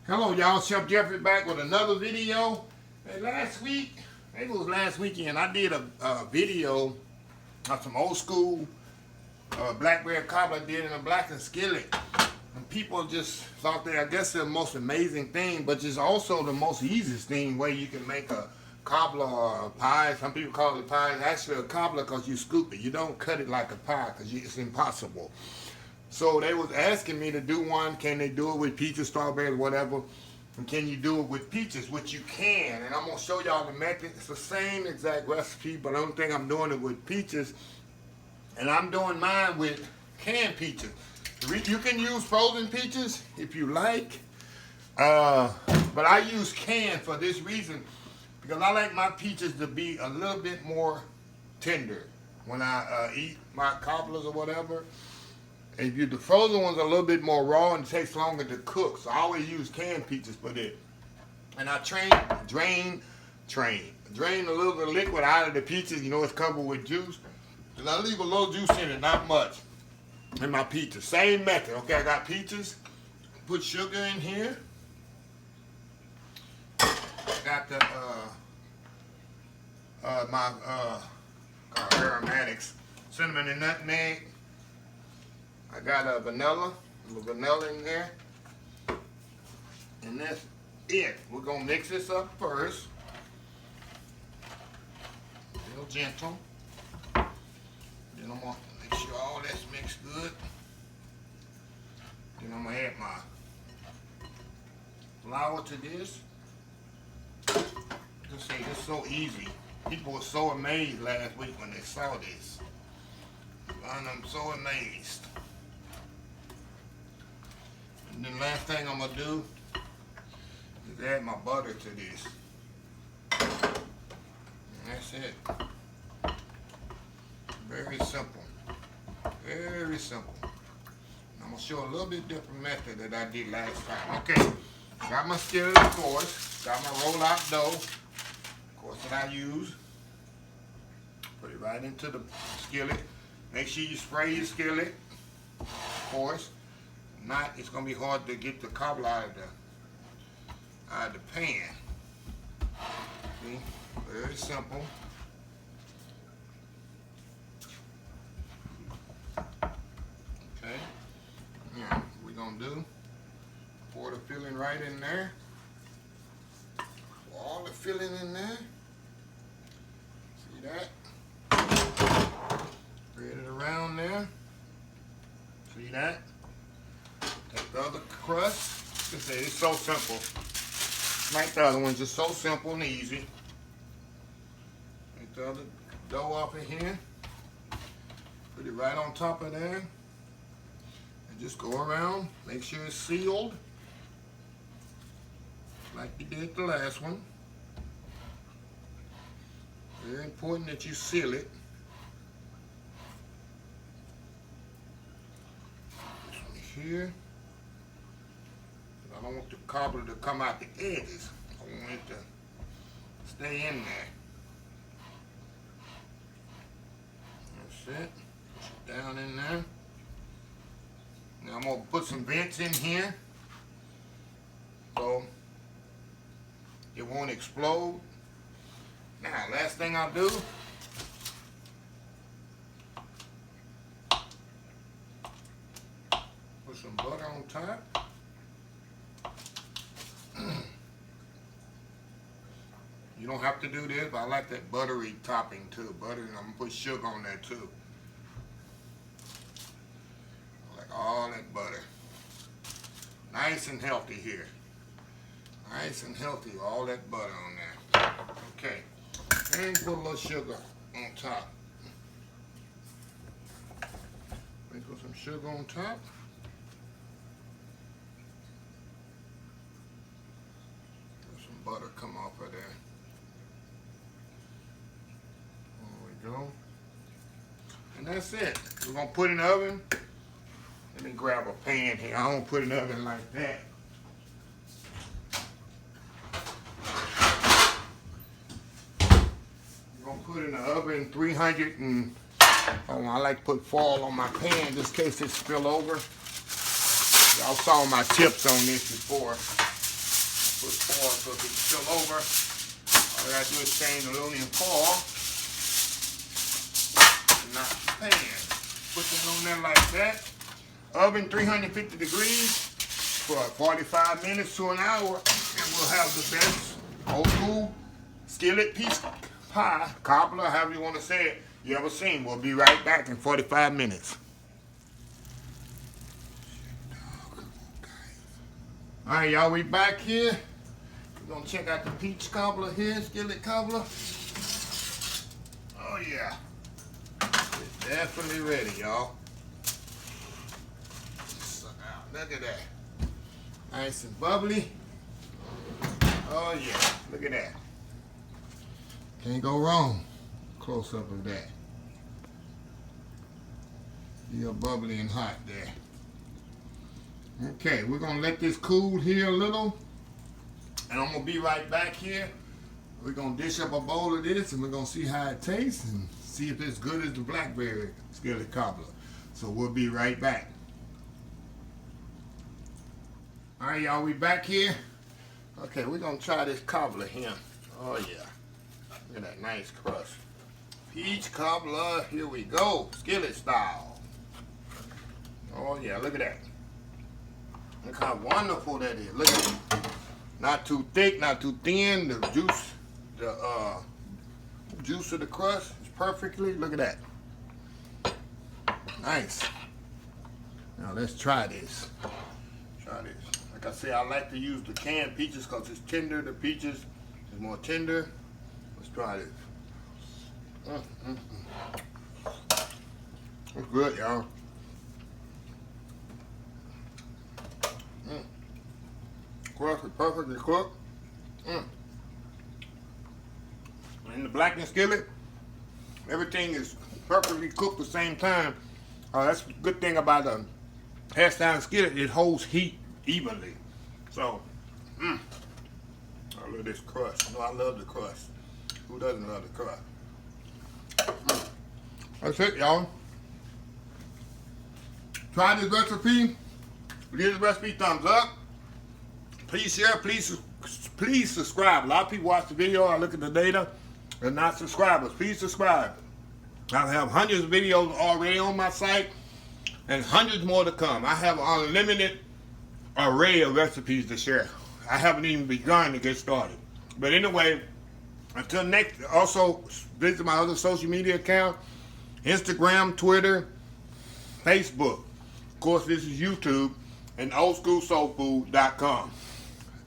Hello y'all, Chef Jeffrey back with another video. And last week, I think it was last weekend, I did a video of some old school blackberry cobbler I did in a blackened skillet. And people just thought I guess they're the most amazing thing, but it's also the most easiest thing where you can make a cobbler or a pie. Some people call it pie. It's actually a cobbler because you scoop it. You don't cut it like a pie because it's impossible. So they was asking me to do one. Can they do it with peaches, strawberries, whatever? And can you do it with peaches? Which you can. And I'm going to show y'all the method. It's the same exact recipe, but I don't think I'm doing it with peaches. And I'm doing mine with canned peaches. You can use frozen peaches if you like. But I use canned for this reason. Because I like my peaches to be a little bit more tender when I eat my cobblers or whatever. And the frozen ones are a little bit more raw and it takes longer to cook. So I always use canned peaches for that. And I drain a little bit of liquid out of the peaches. You know, it's covered with juice. And I leave a little juice in it, not much, in my peaches. Same method. Okay, I got peaches. Put sugar in here. Got the my aromatics, cinnamon and nutmeg. I got a vanilla in there, and that's it. We're gonna mix this up first, real gentle. Then I'm gonna make sure all that's mixed good. Then I'm gonna add my flour to this. Just say it's so easy. People were so amazed last week when they saw this. And I'm so amazed. And then last thing I'm gonna do is add my butter to this. And that's it. Very simple. Very simple. I'm gonna show a little bit different method that I did last time. Okay, got my skillet, of course. Got my roll-out dough, of course, that I use. Put it right into the skillet. Make sure you spray your skillet, of course. Not, it's gonna be hard to get the cobbler out of the pan. See? Very simple. Okay. Now, what we're gonna do, pour the filling right in there. Pour all the filling in there. See that? Spread it around there. See that? Take the other crust. It's so simple. Like the other ones, just so simple and easy. Take the other dough off of here. Put it right on top of there. And just go around. Make sure it's sealed. Like you did the last one. Very important that you seal it. This one here. I don't want the cobbler to come out the edges. I want it to stay in there. That's it. Push it down in there. Now I'm going to put some vents in here so it won't explode. Now, last thing I'll do, put some butter on top. You don't have to do this, but I like that buttery topping too. Butter, and I'm gonna put sugar on there too. I like all that butter. Nice and healthy here. Nice and healthy, all that butter on there. Okay, and put a little sugar on top. Put some sugar on top. Let some butter come off of there. Go. And that's it. We're gonna put it in the oven. Let me grab a pan here. I don't put it in the oven like that. We're gonna put it in the oven 300 and I like to put foil on my pan just in case it spill over. Y'all saw my tips on this before. Put foil so it can spill over. All I gotta do is change the aluminum foil. Not the pan. Put it on there like that. Oven 350 degrees for 45 minutes to an hour, and we'll have the best old school skillet peach pie, cobbler, however you want to say it, you ever seen. We'll be right back in 45 minutes. All right, y'all, we back here. We're gonna check out the peach cobbler here, skillet cobbler. Oh yeah, it's definitely ready, y'all. Look at that. Nice and bubbly. Oh yeah, look at that. Can't go wrong. Close up of that. Real bubbly and hot there. Okay, we're gonna let this cool here a little, and I'm gonna be right back here. We're gonna dish up a bowl of this, and we're gonna see how it tastes and see if it's good as the blackberry skillet cobbler. So we'll be right back. All right, y'all, we back here. Okay, we're gonna try this cobbler here. Oh yeah, look at that nice crust. Peach cobbler, here we go, skillet style. Oh yeah, look at that. Look how wonderful that is. Look at it. Not too thick, not too thin. The juice of the crust is perfectly. Look at that. Nice. Now let's try this. Try this. Like I say, I like to use the canned peaches because it's tender. The peaches is more tender. Let's try this. It's good, y'all. Crust is perfectly cooked. In the blackened skillet, everything is perfectly cooked at the same time. That's the good thing about a cast iron skillet. It holds heat evenly. So, I love this crust. You know I love the crust. Who doesn't love the crust? That's it, y'all. Try this recipe. Give this recipe thumbs up. Please share. Please subscribe. A lot of people watch the video. I look at the data. They're not subscribers. Please subscribe. I have hundreds of videos already on my site, and hundreds more to come. I have an unlimited array of recipes to share. I haven't even begun to get started. But anyway, until next, also visit my other social media account, Instagram, Twitter, Facebook. Of course, this is YouTube, and oldschoolsoulfood.com.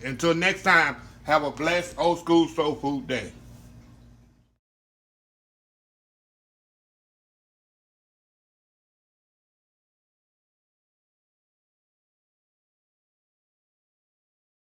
Until next time, have a blessed old school soul food day.